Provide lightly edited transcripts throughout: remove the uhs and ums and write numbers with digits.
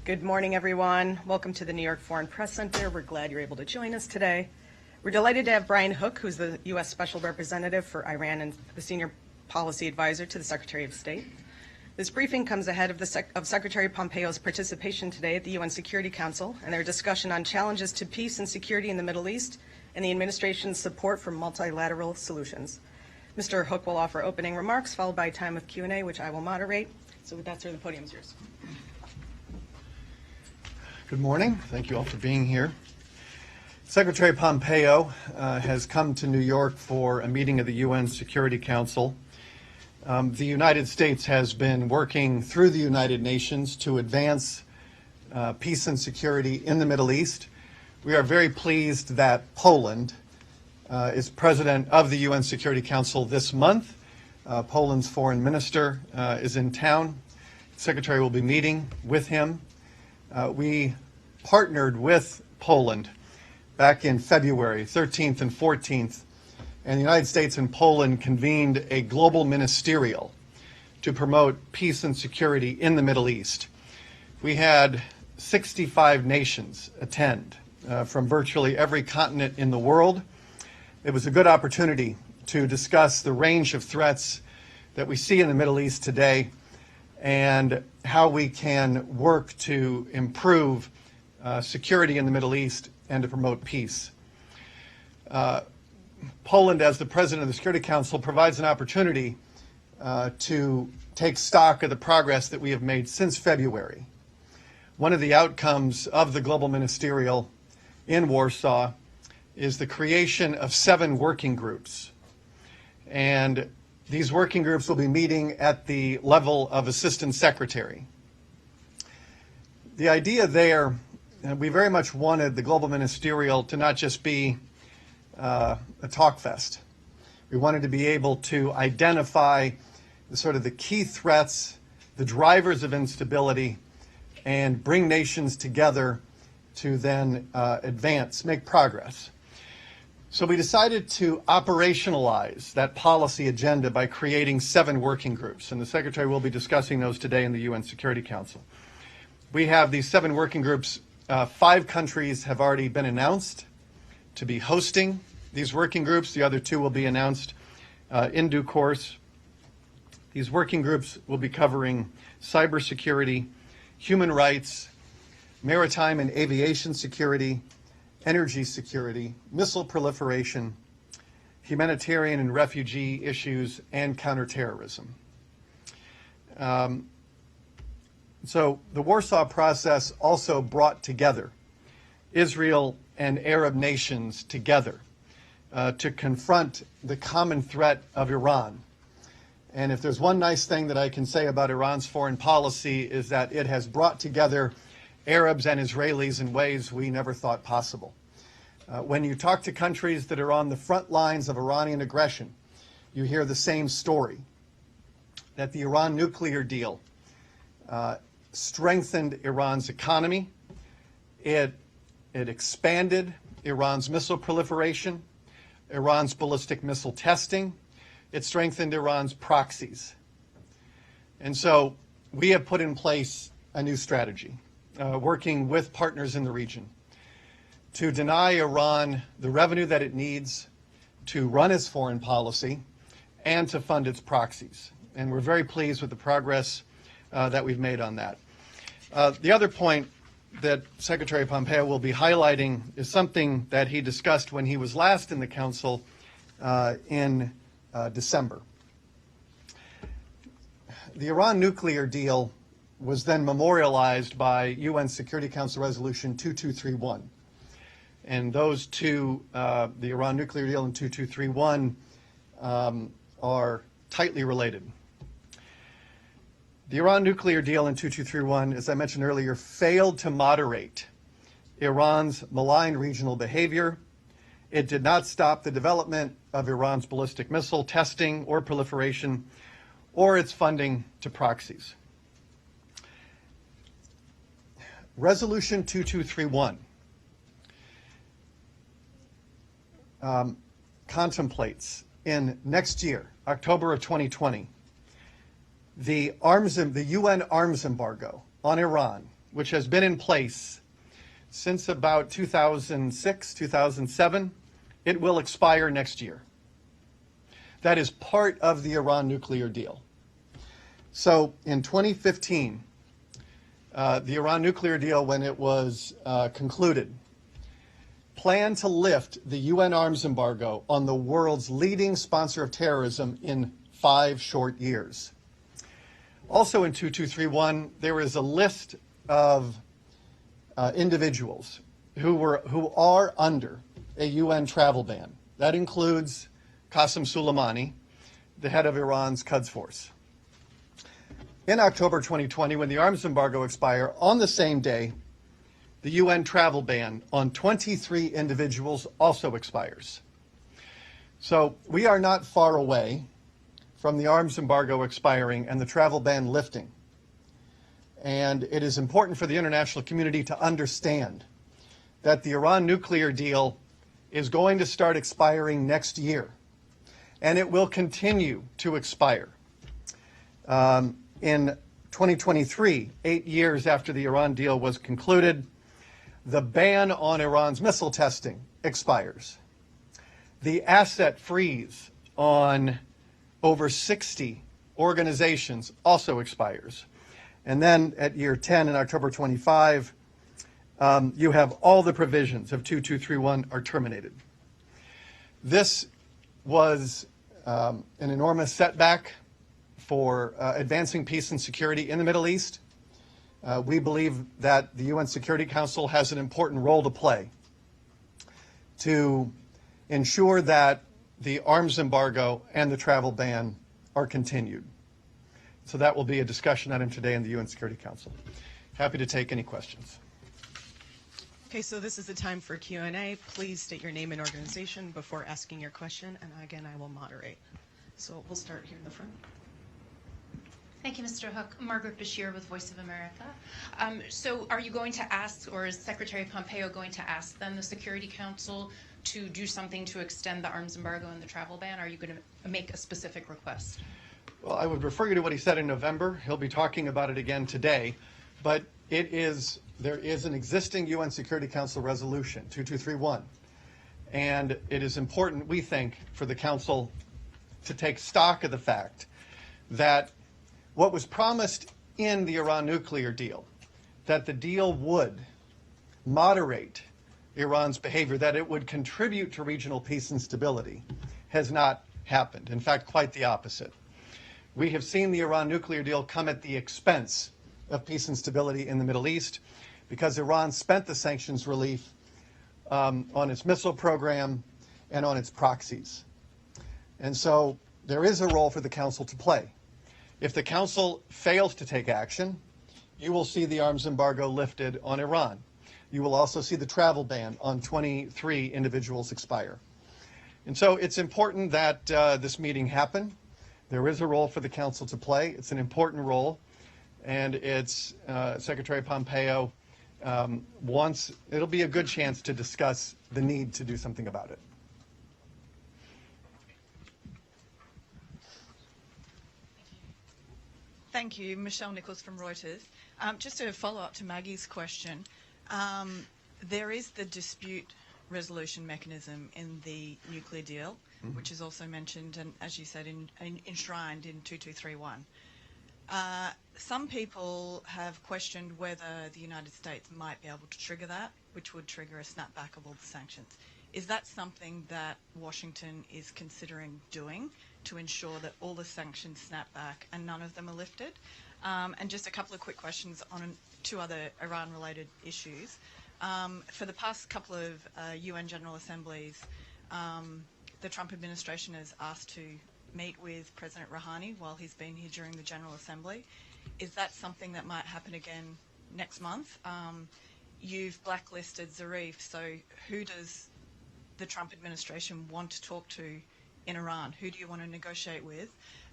Good morning, everyone. Welcome to the New York Foreign Press Center. We're glad you're able to join us today. We're delighted to have Brian Hook, who's the U.S. Special Representative for Iran and the Senior Policy Advisor to the Secretary of State. This briefing comes ahead of Secretary Pompeo's participation today at the UN Security Council and their discussion on challenges to peace and security in the Middle East and the administration's support for multilateral solutions. Mr. Hook will offer opening remarks, followed by a time of Q&A, which I will moderate. So with that, sir, the podium's yours. Good morning. Thank you all for being here. Secretary Pompeo has come to New York for a meeting of the UN Security Council. The United States has been working through the United Nations to advance peace and security in the Middle East. We are very pleased that Poland is president of the UN Security Council this month. Poland's foreign minister is in town. The Secretary will be meeting with him. We partnered with Poland back in February 13th and 14th, and the United States and Poland convened a global ministerial to promote peace and security in the Middle East. We had 65 nations attend from virtually every continent in the world. It was a good opportunity to discuss the range of threats that we see in the Middle East today and how we can work to improve security in the Middle East and to promote peace. Poland, as the president of the Security Council, provides an opportunity to take stock of the progress that we have made since February. One of the outcomes of the Global Ministerial in Warsaw is the creation of 7 working groups. And these working groups will be meeting at the level of Assistant Secretary. The idea there, we very much wanted the Global Ministerial to not just be a talk fest. We wanted to be able to identify the key threats, the drivers of instability, and bring nations together to then make progress. So we decided to operationalize that policy agenda by creating 7 working groups, and the Secretary will be discussing those today in the UN Security Council. We have these 7 working groups. 5 countries have already been announced to be hosting these working groups. The other 2 will be announced in due course. These working groups will be covering cybersecurity, human rights, maritime and aviation security, energy security, missile proliferation, humanitarian and refugee issues, and counterterrorism. So the Warsaw process also brought together Israel and Arab nations together to confront the common threat of Iran. And if there's one nice thing that I can say about Iran's foreign policy is that it has brought together Arabs and Israelis in ways we never thought possible. When you talk to countries that are on the front lines of Iranian aggression, you hear the same story, that the Iran nuclear deal strengthened Iran's economy. It expanded Iran's missile proliferation, Iran's ballistic missile testing. It strengthened Iran's proxies. And so we have put in place a new strategy, working with partners in the region to deny Iran the revenue that it needs to run its foreign policy and to fund its proxies. And we're very pleased with the progress that we've made on that. The other point that Secretary Pompeo will be highlighting is something that he discussed when he was last in the Council in December. The Iran nuclear deal was then memorialized by UN Security Council Resolution 2231. And those two, the Iran nuclear deal and 2231, are tightly related. The Iran nuclear deal in 2231, as I mentioned earlier, failed to moderate Iran's malign regional behavior. It did not stop the development of Iran's ballistic missile testing or proliferation or its funding to proxies. Resolution 2231 contemplates in next year, October of 2020, the UN arms embargo on Iran which has been in place since about 2006, 2007, it will expire next year. That is part of the Iran nuclear deal. So in 2015, the Iran nuclear deal, when it was concluded, planned to lift the UN arms embargo on the world's leading sponsor of terrorism in 5 short years. Also in 2231, there is a list of individuals who are under a UN travel ban. That includes Qasem Soleimani, the head of Iran's Quds Force. In October 2020, when the arms embargo expired, on the same day, the UN travel ban on 23 individuals also expires. So we are not far away from the arms embargo expiring and the travel ban lifting. And it is important for the international community to understand that the Iran nuclear deal is going to start expiring next year, and it will continue to expire. In 2023, 8 years after the Iran deal was concluded, the ban on Iran's missile testing expires. The asset freeze on over 60 organizations also expires. And then at year 10 in October 25, you have all the provisions of 2231 are terminated. This was an enormous setback for advancing peace and security in the Middle East. We believe that the UN Security Council has an important role to play to ensure that the arms embargo and the travel ban are continued. So that will be a discussion item today in the UN Security Council. Happy to take any questions. Okay, so this is the time for Q&A. Please state your name and organization before asking your question, and again, I will moderate. So we'll start here in the front. Thank you, Mr. Hook. Margaret Bashir with Voice of America. So are you going to ask, or is Secretary Pompeo going to ask then the Security Council to do something to extend the arms embargo and the travel ban? Are you going to make a specific request? Well, I would refer you to what he said in November. He'll be talking about it again today. But there is an existing UN Security Council resolution, 2231. And it is important, we think, for the Council to take stock of the fact that what was promised in the Iran nuclear deal, that the deal would moderate Iran's behavior, that it would contribute to regional peace and stability, has not happened. In fact, quite the opposite. We have seen the Iran nuclear deal come at the expense of peace and stability in the Middle East because Iran spent the sanctions relief on its missile program and on its proxies. And so there is a role for the Council to play. If the Council fails to take action, you will see the arms embargo lifted on Iran. You will also see the travel ban on 23 individuals expire. And so it's important that this meeting happen. There is a role for the Council to play. It's an important role. And it's Secretary Pompeo it'll be a good chance to discuss the need to do something about it. Thank you. Michelle Nichols from Reuters. Just a follow-up to Maggie's question. There is the dispute resolution mechanism in the nuclear deal, which is also mentioned and, as you said, enshrined in 2231. Some people have questioned whether the United States might be able to trigger that, which would trigger a snapback of all the sanctions. Is that something that Washington is considering doing to ensure that all the sanctions snap back and none of them are lifted? And just a couple of quick questions on 2 other Iran-related issues. For the past couple of UN General Assemblies, the Trump administration has asked to meet with President Rouhani while he's been here during the General Assembly. Is that something that might happen again next month? You've blacklisted Zarif, so who does the Trump administration want to talk to in Iran? Who do you want to negotiate with?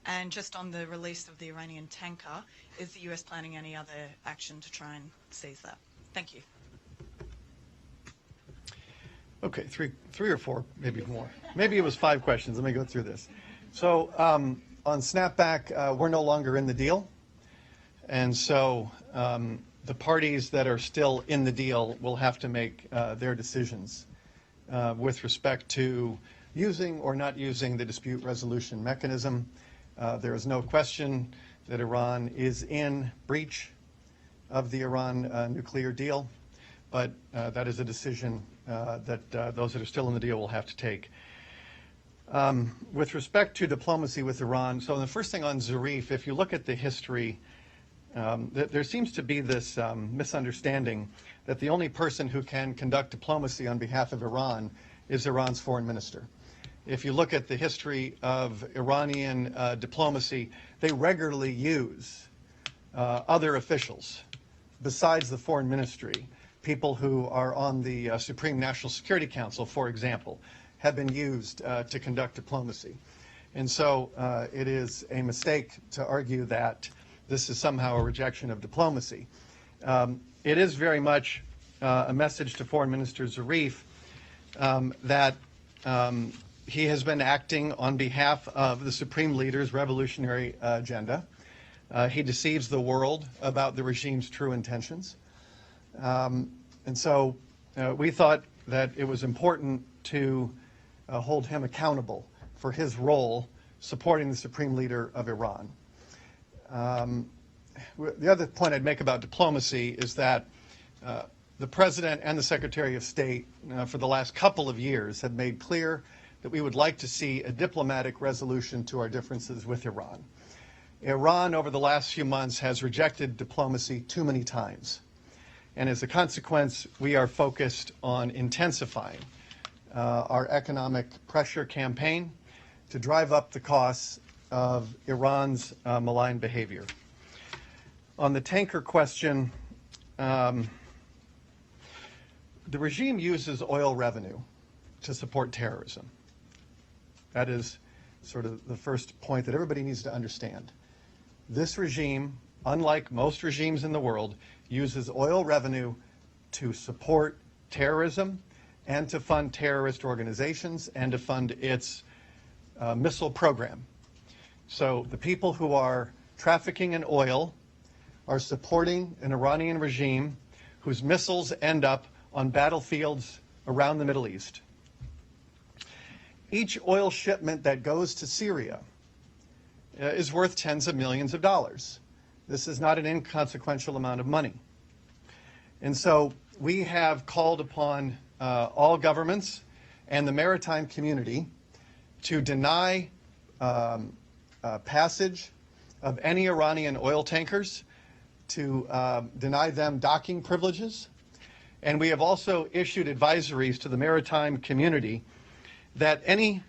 And just on the release of the Iranian tanker, is the US planning any other action to try and seize that? Thank you. Okay, three or four, maybe more. Maybe it was 5 questions. Let me go through this. So on snapback, we're no longer in the deal. And so the parties that are still in the deal will have to make their decisions with respect to using or not using the dispute resolution mechanism. There is no question that Iran is in breach of the Iran nuclear deal, but that is a decision that those that are still in the deal will have to take. With respect to diplomacy with Iran, so the first thing on Zarif, if you look at the history, there seems to be this misunderstanding that the only person who can conduct diplomacy on behalf of Iran is Iran's foreign minister. If you look at the history of Iranian diplomacy, they regularly use other officials besides the foreign ministry. People who are on the Supreme National Security Council, for example, have been used to conduct diplomacy. And so it is a mistake to argue that this is somehow a rejection of diplomacy. It is very much a message to Foreign Minister Zarif that he has been acting on behalf of the Supreme Leader's revolutionary agenda. He deceives the world about the regime's true intentions. And so we thought that it was important to hold him accountable for his role supporting the Supreme Leader of Iran. The other point I'd make about diplomacy is that the President and the Secretary of State for the last couple of years have made clear that we would like to see a diplomatic resolution to our differences with Iran. Iran, over the last few months, has rejected diplomacy too many times. And as a consequence, we are focused on intensifying our economic pressure campaign to drive up the costs of Iran's malign behavior. On the tanker question, the regime uses oil revenue to support terrorism. That is sort of the first point that everybody needs to understand. This regime, unlike most regimes in the world, uses oil revenue to support terrorism and to fund terrorist organizations and to fund its missile program. So the people who are trafficking in oil are supporting an Iranian regime whose missiles end up on battlefields around the Middle East. Each oil shipment that goes to Syria is worth tens of millions of dollars. This is not an inconsequential amount of money. And so we have called upon all governments and the maritime community to deny passage of any Iranian oil tankers, to deny them docking privileges. And we have also issued advisories to the maritime community that any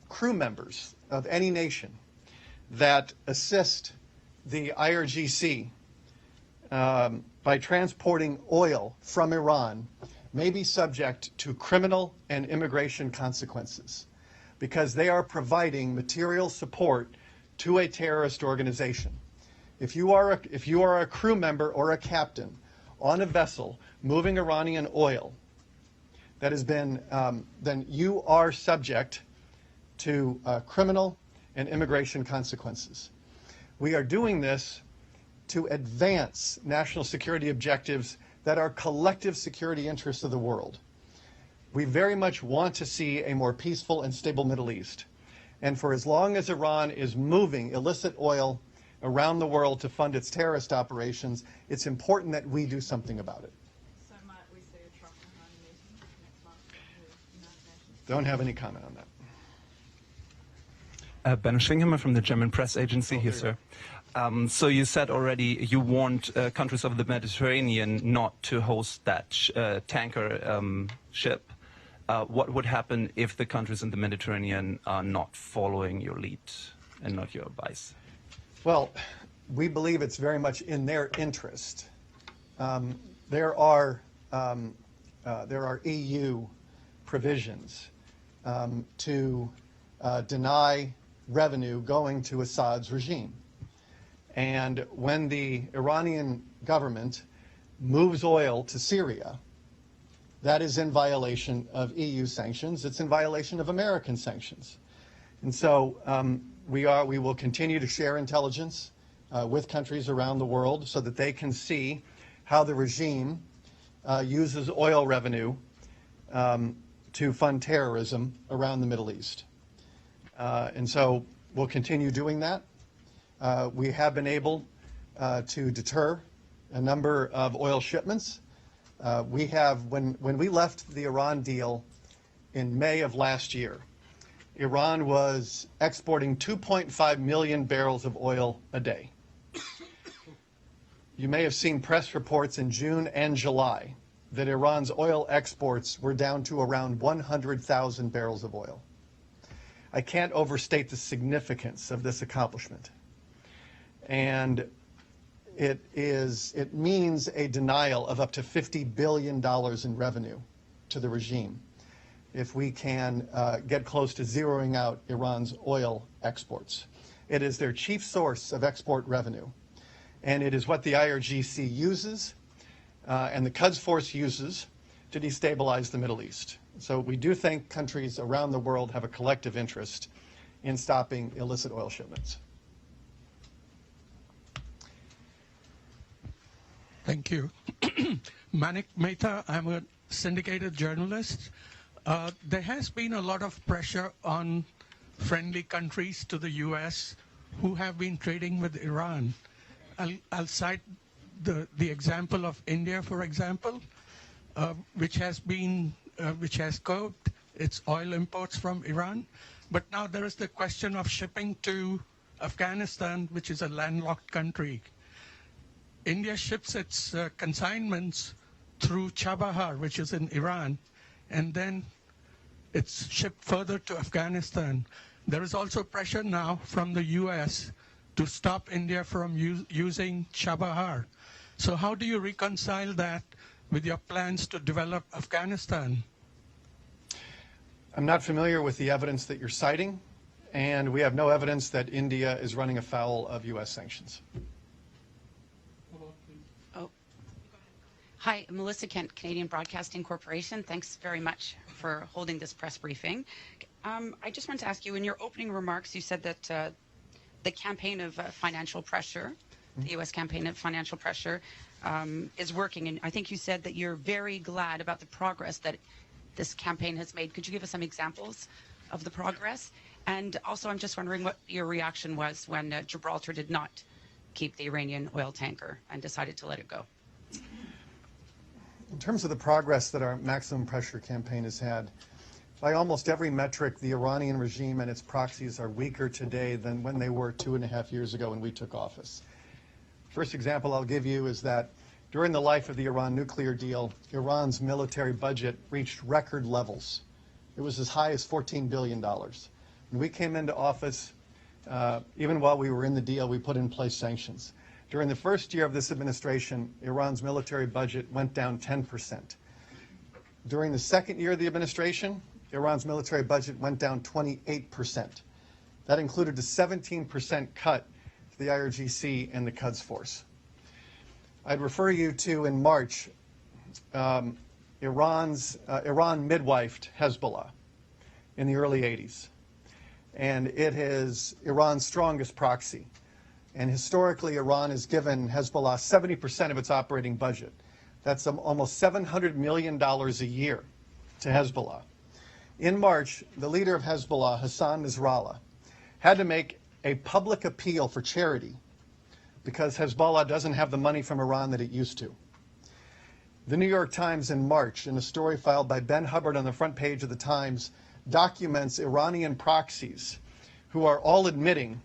crew members of any nation that assist the IRGC by transporting oil from Iran may be subject to criminal and immigration consequences because they are providing material support to a terrorist organization. If you are a crew member or a captain on a vessel moving Iranian oil that has been, then you are subject to criminal and immigration consequences. We are doing this to advance national security objectives that are collective security interests of the world. We very much want to see a more peaceful and stable Middle East. And for as long as Iran is moving illicit oil around the world to fund its terrorist operations, it's important that we do something about it. So might we see a Trump-Mahoney meeting next month with the United Nations? Don't have any comment on that. Ben Schinghammer from the German press agency here, sir. So you said already you want countries of the Mediterranean not to host that tanker ship. What would happen if the countries in the Mediterranean are not following your lead and not your advice? Well, we believe it's very much in their interest. There are EU provisions to deny revenue going to Assad's regime. And when the Iranian government moves oil to Syria, that is in violation of EU sanctions. It's in violation of American sanctions. And so we will continue to share intelligence with countries around the world so that they can see how the regime uses oil revenue to fund terrorism around the Middle East. And so we'll continue doing that. We have been able to deter a number of oil shipments. When we left the Iran deal in May of last year, Iran was exporting 2.5 million barrels of oil a day. You may have seen press reports in June and July that Iran's oil exports were down to around 100,000 barrels of oil. I can't overstate the significance of this accomplishment. And it means a denial of up to $50 billion in revenue to the regime if we can get close to zeroing out Iran's oil exports. It is their chief source of export revenue, and it is what the IRGC uses and the Quds Force uses to destabilize the Middle East. So we do think countries around the world have a collective interest in stopping illicit oil shipments. Thank you. Manik Mehta, I'm a syndicated journalist. There has been a lot of pressure on friendly countries to the U.S. who have been trading with Iran. I'll cite the example of India, for example, which has curbed its oil imports from Iran. But now there is the question of shipping to Afghanistan, which is a landlocked country. India ships its consignments through Chabahar, which is in Iran, and then it's shipped further to Afghanistan. There is also pressure now from the U.S. to stop India from using Chabahar. So how do you reconcile that with your plans to develop Afghanistan? I'm not familiar with the evidence that you're citing, and we have no evidence that India is running afoul of U.S. sanctions. Hi, Melissa Kent, Canadian Broadcasting Corporation. Thanks very much for holding this press briefing. I just want to ask you, in your opening remarks, you said that the campaign of financial pressure, the U.S. campaign of financial pressure, is working. And I think you said that you're very glad about the progress that this campaign has made. Could you give us some examples of the progress? And also, I'm just wondering what your reaction was when Gibraltar did not keep the Iranian oil tanker and decided to let it go. In terms of the progress that our maximum pressure campaign has had, by almost every metric, the Iranian regime and its proxies are weaker today than when they were 2.5 years ago when we took office. First example I'll give you is that during the life of the Iran nuclear deal, Iran's military budget reached record levels. It was as high as $14 billion. When we came into office, even while we were in the deal, we put in place sanctions. During the first year of this administration, Iran's military budget went down 10%. During the second year of the administration, Iran's military budget went down 28%. That included a 17% cut to the IRGC and the Quds Force. I'd refer you to, in March, Iran midwifed Hezbollah in the early 80s. And it is Iran's strongest proxy. And historically, Iran has given Hezbollah 70% of its operating budget. That's almost $700 million a year to Hezbollah. In March, the leader of Hezbollah, Hassan Nasrallah, had to make a public appeal for charity because Hezbollah doesn't have the money from Iran that it used to. The New York Times in March, in a story filed by Ben Hubbard on the front page of the Times, documents Iranian proxies who are all admitting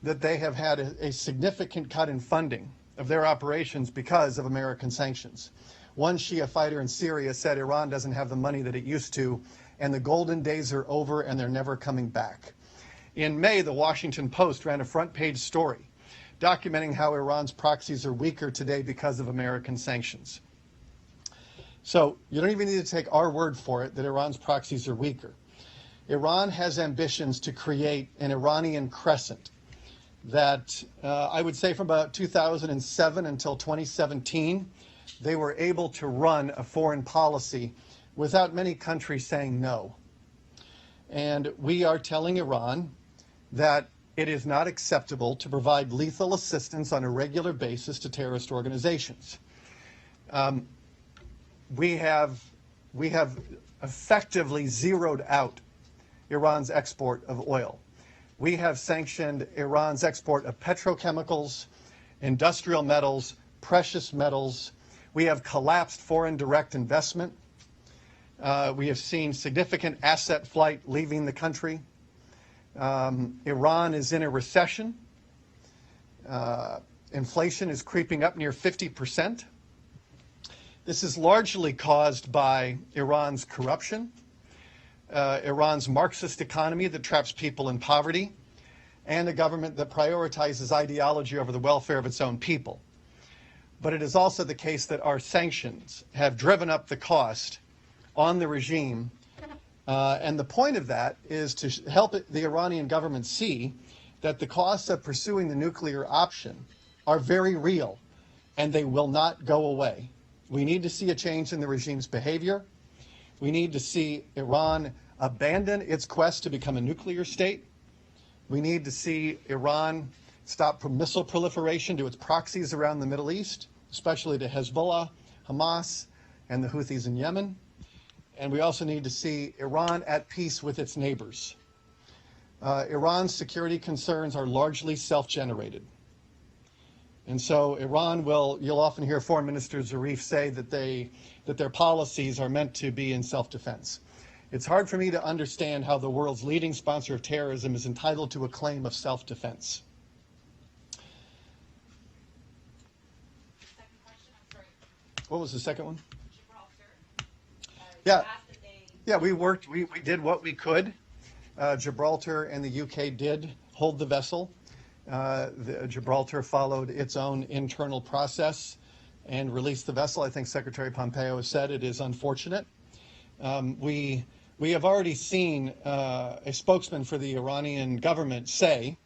that they have had a significant cut in funding of their operations because of American sanctions. One Shia fighter in Syria said Iran doesn't have the money that it used to, and the golden days are over and they're never coming back. In May, the Washington Post ran a front page story documenting how Iran's proxies are weaker today because of American sanctions. So you don't even need to take our word for it that Iran's proxies are weaker. Iran has ambitions to create an Iranian crescent that I would say from about 2007 until 2017, they were able to run a foreign policy without many countries saying no. And we are telling Iran that it is not acceptable to provide lethal assistance on a regular basis to terrorist organizations. we have effectively zeroed out Iran's export of oil. We have sanctioned Iran's export of petrochemicals, industrial metals, precious metals. We have collapsed foreign direct investment. We have seen significant asset flight leaving the country. Iran is in a recession. Inflation is creeping up near 50%. This is largely caused by Iran's corruption, Iran's Marxist economy that traps people in poverty, and a government that prioritizes ideology over the welfare of its own people. But it is also the case that our sanctions have driven up the cost on the regime, and the point of that is to help the Iranian government see that the costs of pursuing the nuclear option are very real, and they will not go away. We need to see a change in the regime's behavior. We need to see Iran abandon its quest to become a nuclear state. We need to see Iran stop missile proliferation to its proxies around the Middle East, especially to Hezbollah, Hamas, and the Houthis in Yemen. And we also need to see Iran at peace with its neighbors. Iran's security concerns are largely self-generated. And so Iran you'll often hear Foreign Minister Zarif say that their policies are meant to be in self-defense. It's hard for me to understand how the world's leading sponsor of terrorism is entitled to a claim of self-defense. What was the second one? Yeah, we did what we could. Gibraltar and the UK did hold the vessel. Gibraltar followed its own internal process and released the vessel. I think Secretary Pompeo has said it is unfortunate. We have already seen a spokesman for the Iranian government say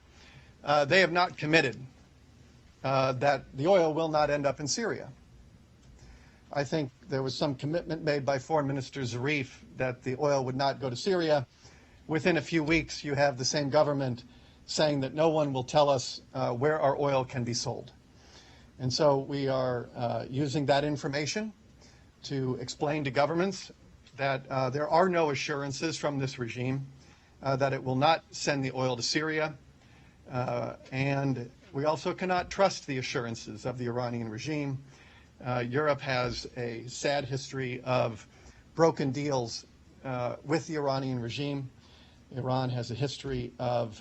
they have not committed that the oil will not end up in Syria. I think there was some commitment made by Foreign Minister Zarif that the oil would not go to Syria. Within a few weeks, you have the same government saying that no one will tell us where our oil can be sold. And so we are using that information to explain to governments that there are no assurances from this regime that it will not send the oil to Syria. And we also cannot trust the assurances of the Iranian regime. Europe has a sad history of broken deals with the Iranian regime. Iran has a history of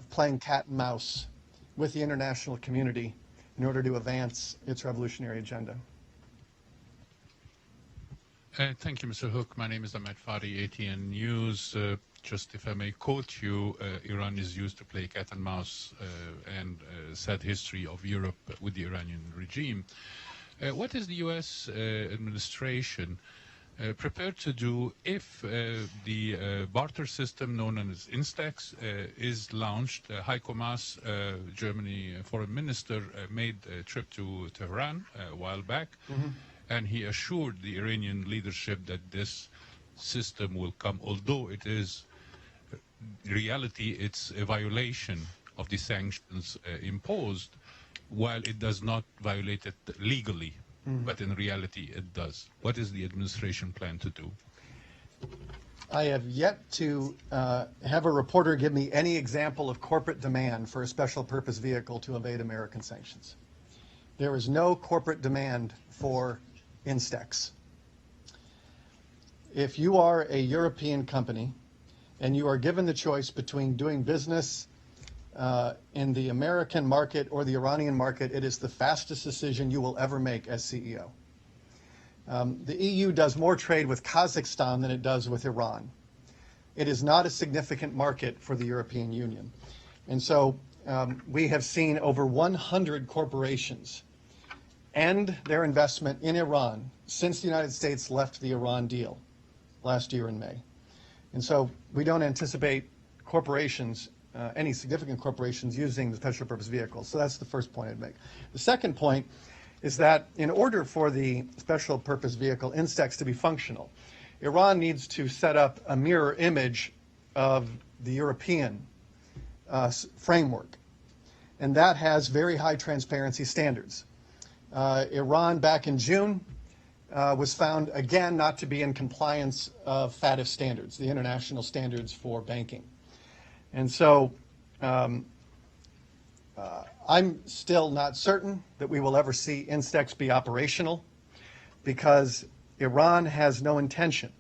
playing cat and mouse with the international community in order to advance its revolutionary agenda. Thank you, Mr. Hook. My name is Ahmed Fari, ATN News. Just if I may quote you, Iran is used to play cat and mouse and sad history of Europe with the Iranian regime. What is the U.S. administration prepared to do if the barter system known as INSTEX is launched? Heiko Maas, Germany foreign minister, made a trip to Tehran a while back, and he assured the Iranian leadership that this system will come, although it is reality, it's a violation of the sanctions imposed, while it does not violate it legally. But in reality, it does. What is the administration plan to do? I have yet to have a reporter give me any example of corporate demand for a special purpose vehicle to evade American sanctions. There is no corporate demand for INSTEX. If you are a European company and you are given the choice between doing business in the American market or the Iranian market, it is the fastest decision you will ever make as CEO. The EU does more trade with Kazakhstan than it does with Iran. It is not a significant market for the European Union. And so we have seen over 100 corporations end their investment in Iran since the United States left the Iran deal last year in May. And so we don't anticipate corporations, any significant corporations, using the special purpose vehicle. So that's the first point I'd make. The second point is that in order for the special purpose vehicle INSTEX to be functional, Iran needs to set up a mirror image of the European framework. And that has very high transparency standards. Iran, back in June, was found again not to be in compliance of FATF standards, the international standards for banking. And so I'm still not certain that we will ever see Instex be operational, because Iran has no intention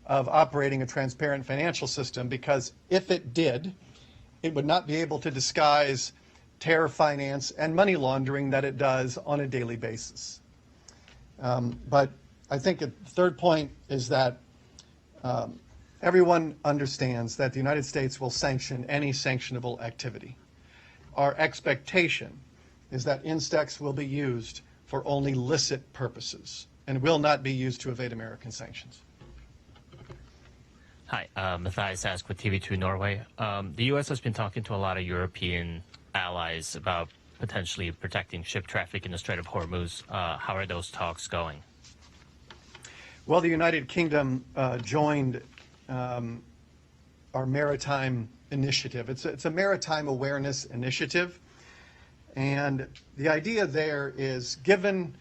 of operating a transparent financial system, because if it did, it would not be able to disguise terror finance and money laundering that it does on a daily basis. But I think the third point is that everyone understands that the United States will sanction any sanctionable activity. Our expectation is that Instex will be used for only licit purposes and will not be used to evade American sanctions. Hi, Matthias Ask with TV2 Norway. The U.S. has been talking to a lot of European allies about potentially protecting ship traffic in the Strait of Hormuz. How are those talks going? Well, the United Kingdom joined our maritime initiative. It's a maritime awareness initiative. And the idea there is, given,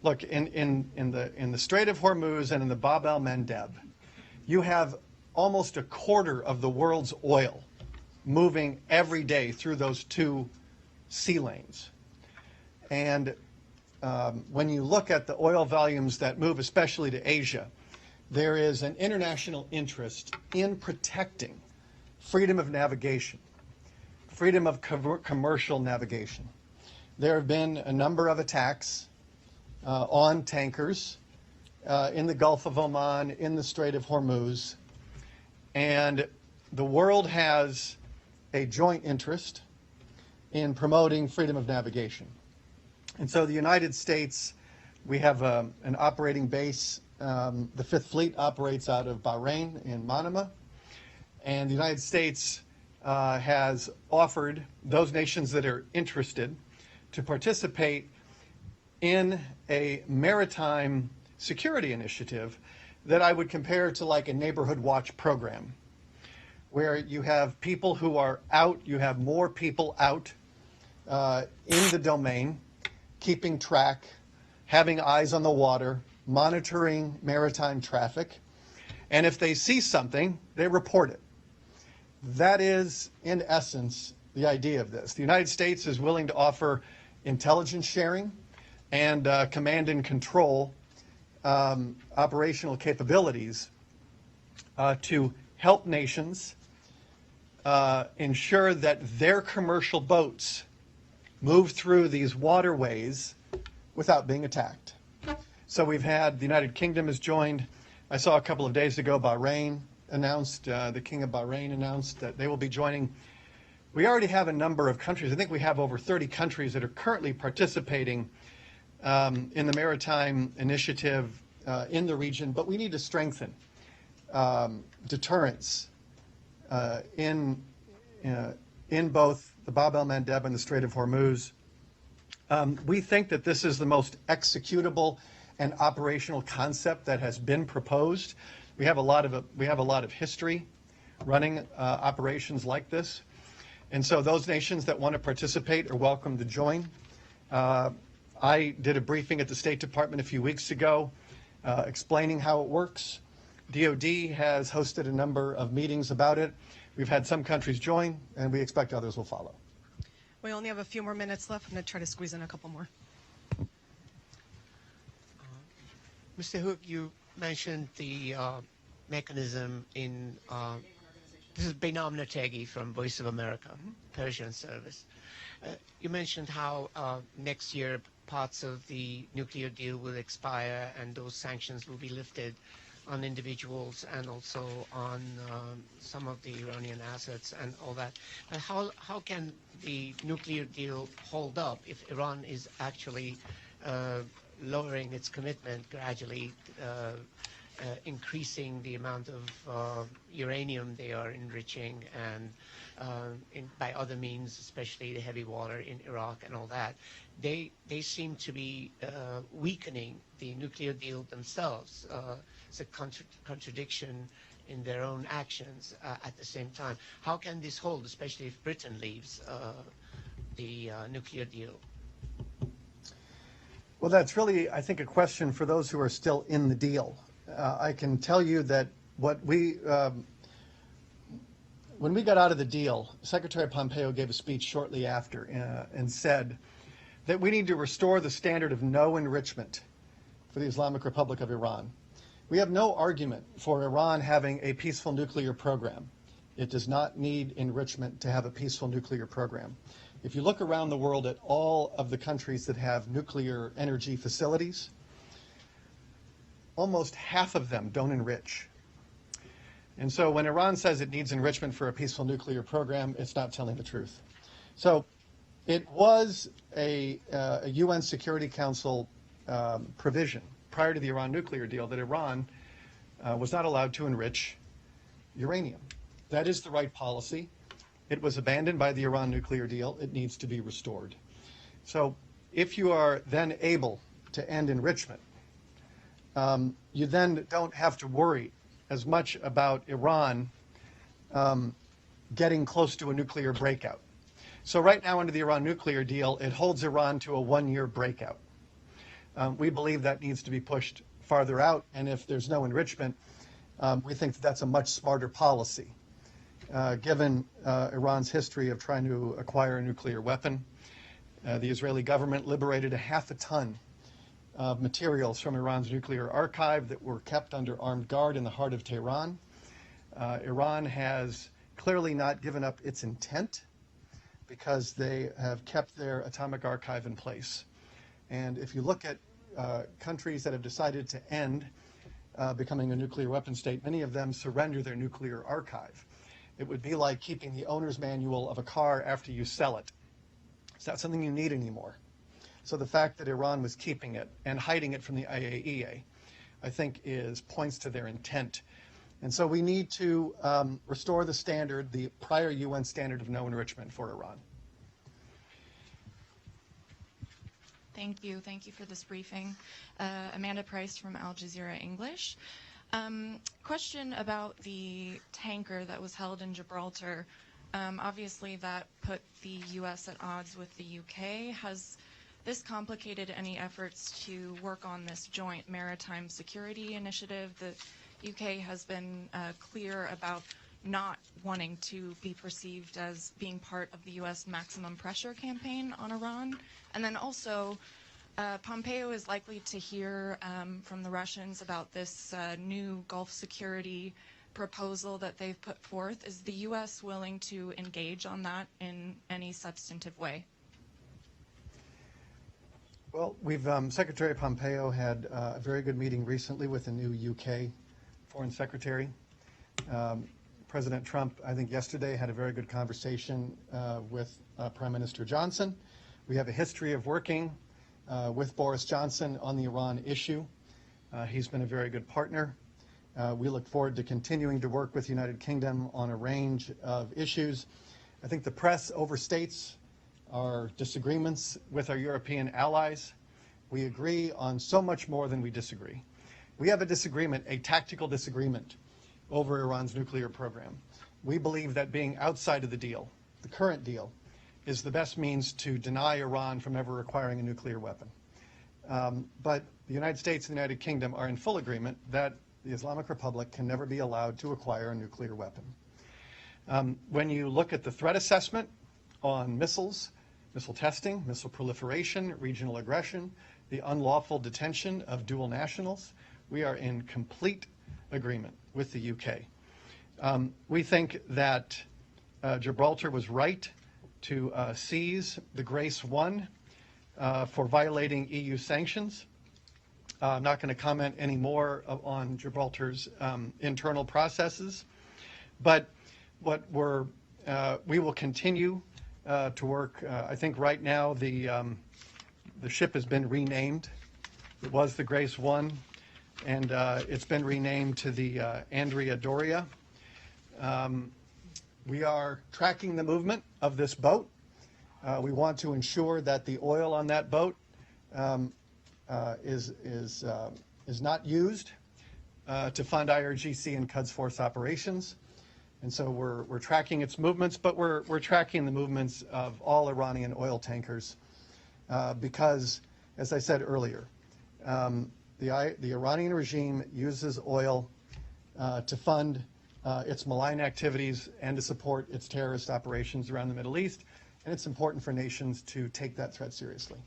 look, in the Strait of Hormuz and in the Bab el-Mandeb, you have almost a quarter of the world's oil moving every day through those two sea lanes. And when you look at the oil volumes that move, especially to Asia, there is an international interest in protecting freedom of navigation, freedom of commercial navigation. There have been a number of attacks on tankers in the Gulf of Oman, in the Strait of Hormuz, and the world has a joint interest in promoting freedom of navigation. And so the United States, we have an operating base. The Fifth Fleet operates out of Bahrain in Manama. And the United States has offered those nations that are interested to participate in a maritime security initiative that I would compare to like a neighborhood watch program, where you have people who are out, you have more people out in the domain, keeping track, having eyes on the water, monitoring maritime traffic, and if they see something, they report it. That is, in essence, the idea of this. The United States is willing to offer intelligence sharing and command and control operational capabilities to help nations ensure that their commercial boats move through these waterways without being attacked. So we've had, the United Kingdom has joined. I saw a couple of days ago Bahrain announced, the King of Bahrain announced that they will be joining. We already have a number of countries. I think we have over 30 countries that are currently participating in the maritime initiative in the region, but we need to strengthen deterrence in both the Bab el-Mandeb and the Strait of Hormuz. We think that this is the most executable and operational concept that has been proposed. We have a lot of history running operations like this, and so those nations that want to participate are welcome to join. I did a briefing at the State Department a few weeks ago explaining how it works. DoD has hosted a number of meetings about it. We've had some countries join, and we expect others will follow. We only have a few more minutes left. I'm going to try to squeeze in a couple more. Mr. Hook, you mentioned the mechanism in, this is Behnam Nategi from Voice of America, Persian service. You mentioned how next year parts of the nuclear deal will expire and those sanctions will be lifted on individuals and also on some of the Iranian assets and all that. And how can the nuclear deal hold up if Iran is actually lowering its commitment gradually, increasing the amount of uranium they are enriching and by other means, especially the heavy water in Iraq and all that? They seem to be weakening the nuclear deal themselves. It's a contradiction in their own actions at the same time. How can this hold, especially if Britain leaves the nuclear deal? Well, that's really, I think, a question for those who are still in the deal. I can tell you that when we got out of the deal, Secretary Pompeo gave a speech shortly after and said that we need to restore the standard of no enrichment for the Islamic Republic of Iran. We have no argument for Iran having a peaceful nuclear program. It does not need enrichment to have a peaceful nuclear program. If you look around the world at all of the countries that have nuclear energy facilities, almost half of them don't enrich. And so when Iran says it needs enrichment for a peaceful nuclear program, it's not telling the truth. So it was a UN Security Council provision prior to the Iran nuclear deal that Iran was not allowed to enrich uranium. That is the right policy. It was abandoned by the Iran nuclear deal. It needs to be restored. So if you are then able to end enrichment, you then don't have to worry as much about Iran getting close to a nuclear breakout. So right now under the Iran nuclear deal, it holds Iran to a one-year breakout. We believe that needs to be pushed farther out, and if there's no enrichment, we think that that's a much smarter policy, given Iran's history of trying to acquire a nuclear weapon. The Israeli government liberated 0.5 ton of materials from Iran's nuclear archive that were kept under armed guard in the heart of Tehran. Iran has clearly not given up its intent because they have kept their atomic archive in place. And if you look at countries that have decided to end becoming a nuclear weapon state, many of them surrender their nuclear archive. It would be like keeping the owner's manual of a car after you sell it. It's not something you need anymore. So the fact that Iran was keeping it and hiding it from the IAEA, I think points to their intent. And so we need to restore the standard, the prior UN standard of no enrichment for Iran. Thank you. Thank you for this briefing. Amanda Price from Al Jazeera English. Question about the tanker that was held in Gibraltar. Obviously, that put the U.S. at odds with the U.K. Has this complicated any efforts to work on this joint maritime security initiative? The U.K. has been clear about not wanting to be perceived as being part of the U.S. maximum pressure campaign on Iran. And then also, Pompeo is likely to hear from the Russians about this new Gulf security proposal that they've put forth. Is the U.S. willing to engage on that in any substantive way? Well, Secretary Pompeo had a very good meeting recently with the new UK Foreign Secretary. President Trump, I think yesterday, had a very good conversation with Prime Minister Johnson. We have a history of working with Boris Johnson on the Iran issue. He's been a very good partner. We look forward to continuing to work with the United Kingdom on a range of issues. I think the press overstates our disagreements with our European allies. We agree on so much more than we disagree. We have a disagreement, a tactical disagreement, over Iran's nuclear program. We believe that being outside of the deal, the current deal, is the best means to deny Iran from ever acquiring a nuclear weapon. But the United States and the United Kingdom are in full agreement that the Islamic Republic can never be allowed to acquire a nuclear weapon. When you look at the threat assessment on missiles, missile testing, missile proliferation, regional aggression, the unlawful detention of dual nationals, we are in complete agreement with the UK. We think that Gibraltar was right to seize the Grace 1 for violating EU sanctions. I'm not going to comment any more on Gibraltar's internal processes, but we will continue to work. I think right now the ship has been renamed. It was the Grace 1, and it's been renamed to the Andrea Doria. We are tracking the movement of this boat. We want to ensure that the oil on that boat is not used to fund IRGC and Quds Force operations. And so we're tracking its movements, but we're tracking the movements of all Iranian oil tankers because as I said earlier, the Iranian regime uses oil to fund its malign activities and to support its terrorist operations around the Middle East, and it's important for nations to take that threat seriously.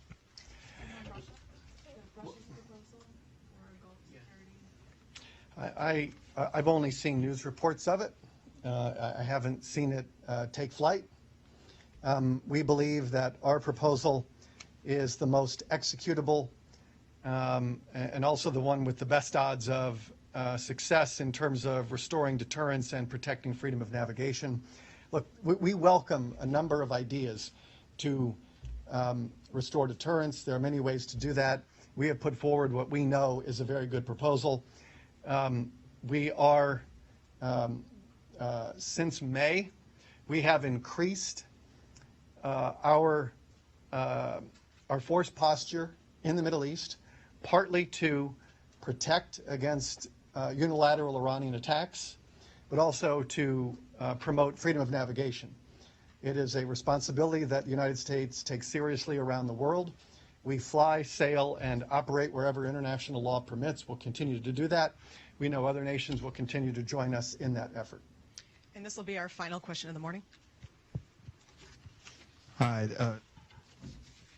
I've only seen news reports of it. I haven't seen it take flight. We believe that our proposal is the most executable and also the one with the best odds of success in terms of restoring deterrence and protecting freedom of navigation. Look, we welcome a number of ideas to restore deterrence. There are many ways to do that. We have put forward what we know is a very good proposal. We are, since May, we have increased our force posture in the Middle East, partly to protect against unilateral Iranian attacks, but also to promote freedom of navigation. It is a responsibility that the United States takes seriously around the world. We fly, sail, and operate wherever international law permits. We'll continue to do that. We know other nations will continue to join us in that effort. And this will be our final question of the morning. Hi,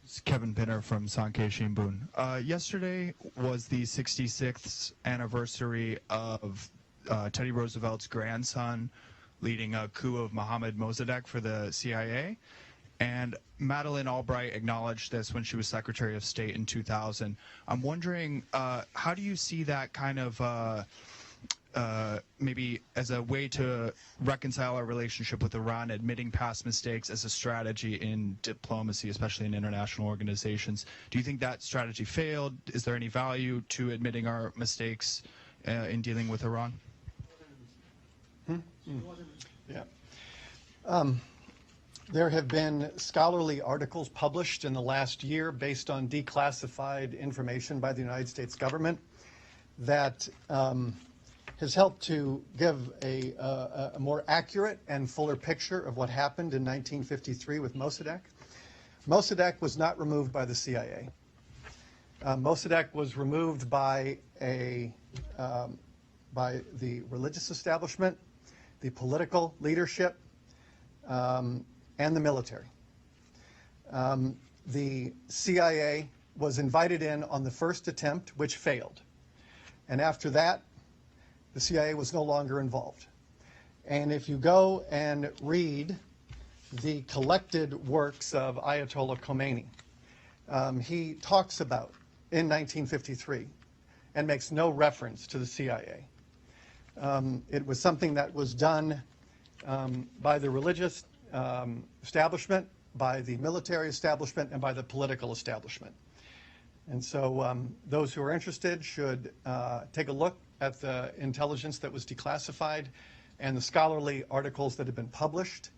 it's Kevin Pinner from Sankei Shimbun. Yesterday was the 66th anniversary of Teddy Roosevelt's grandson leading a coup of Mohammad Mossadegh for the CIA. And Madeleine Albright acknowledged this when she was Secretary of State in 2000. I'm wondering, how do you see that kind of maybe as a way to reconcile our relationship with Iran, admitting past mistakes as a strategy in diplomacy, especially in international organizations? Do you think that strategy failed? Is there any value to admitting our mistakes in dealing with Iran? Yeah. There have been scholarly articles published in the last year based on declassified information by the United States government that has helped to give a more accurate and fuller picture of what happened in 1953 with Mossadegh. Mossadegh was not removed by the CIA. Mossadegh was removed by the religious establishment, the political leadership, and the military. The CIA was invited in on the first attempt, which failed. And after that, the CIA was no longer involved. And if you go and read the collected works of Ayatollah Khomeini, he talks about, in 1953, and makes no reference to the CIA. It was something that was done by the religious establishment, by the military establishment, and by the political establishment. And so those who are interested should take a look at the intelligence that was declassified and the scholarly articles that have been published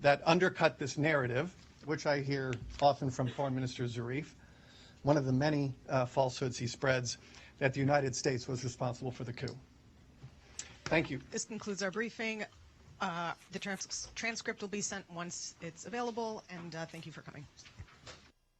that undercut this narrative, which I hear often from Foreign Minister Zarif, one of the many falsehoods he spreads, that the United States was responsible for the coup. Thank you. This concludes our briefing. The transcript will be sent once it's available, and thank you for coming.